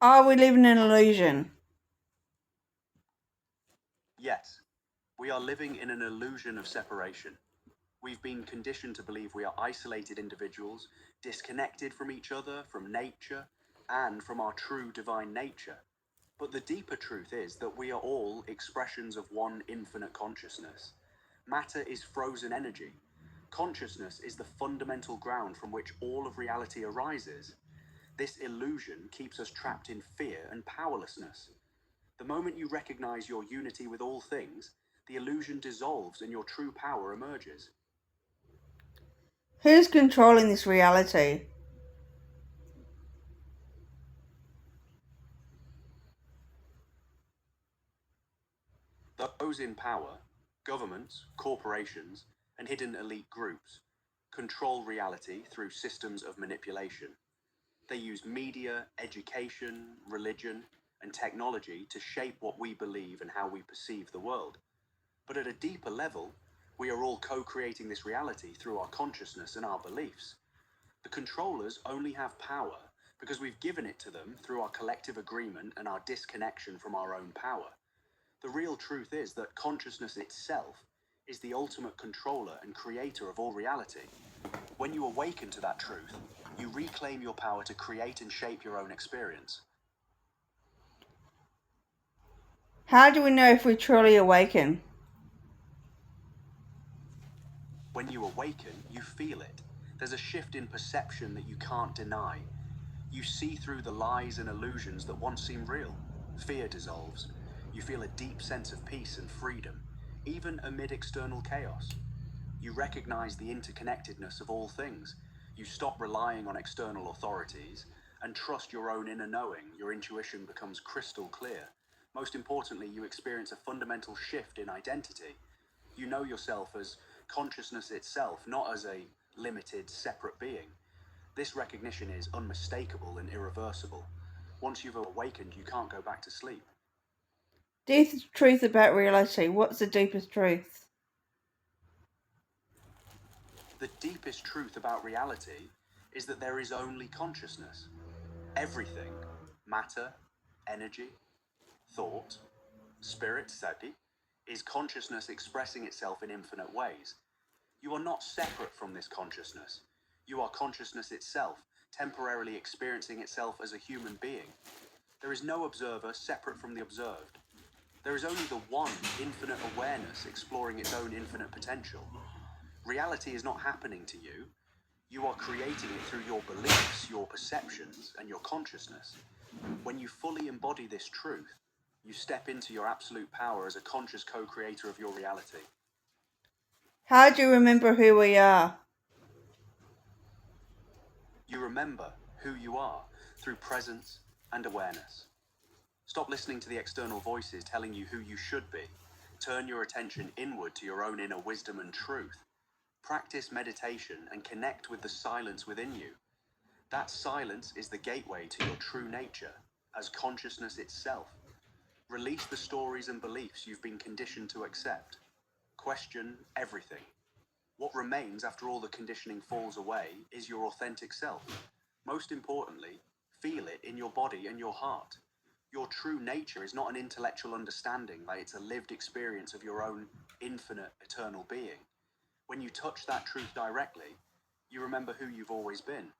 Are we living in an illusion? Yes, we are living in an illusion of separation. We've been conditioned to believe we are isolated individuals, disconnected from each other, from nature, and from our true divine nature. But the deeper truth is that we are all expressions of one infinite consciousness. Matter is frozen energy. Consciousness is the fundamental ground from which all of reality arises. This illusion keeps us trapped in fear and powerlessness. The moment you recognize your unity with all things, the illusion dissolves and your true power emerges. Who's controlling this reality? Those in power, governments, corporations, and hidden elite groups, control reality through systems of manipulation. They use media, education, religion, and technology to shape what we believe and how we perceive the world. But at a deeper level, we are all co-creating this reality through our consciousness and our beliefs. The controllers only have power because we've given it to them through our collective agreement and our disconnection from our own power. The real truth is that consciousness itself is the ultimate controller and creator of all reality. When you awaken to that truth, you reclaim your power to create and shape your own experience. How do we know if we truly awaken? When you awaken, you feel it. There's a shift in perception that you can't deny. You see through the lies and illusions that once seemed real. Fear dissolves. You feel a deep sense of peace and freedom, even amid external chaos. You recognize the interconnectedness of all things. You stop relying on external authorities and trust your own inner knowing. Your intuition becomes crystal clear. Most importantly, you experience a fundamental shift in identity. You know yourself as consciousness itself, not as a limited, separate being. This recognition is unmistakable and irreversible. Once you've awakened, you can't go back to sleep. Deepest truth about reality. What's the deepest truth? The deepest truth about reality is that there is only consciousness. Everything, matter, energy, thought, spirit, sati, is consciousness expressing itself in infinite ways. You are not separate from this consciousness. You are consciousness itself, temporarily experiencing itself as a human being. There is no observer separate from the observed. There is only the one infinite awareness exploring its own infinite potential. Reality is not happening to you. You are creating it through your beliefs, your perceptions, and your consciousness. When you fully embody this truth, you step into your absolute power as a conscious co-creator of your reality. How do you remember who we are? You remember who you are through presence and awareness. Stop listening to the external voices telling you who you should be. Turn your attention inward to your own inner wisdom and truth. Practice meditation and connect with the silence within you. That silence is the gateway to your true nature, as consciousness itself. Release the stories and beliefs you've been conditioned to accept. Question everything. What remains after all the conditioning falls away is your authentic self. Most importantly, feel it in your body and your heart. Your true nature is not an intellectual understanding, but it's a lived experience of your own infinite, eternal being. When you touch that truth directly, you remember who you've always been.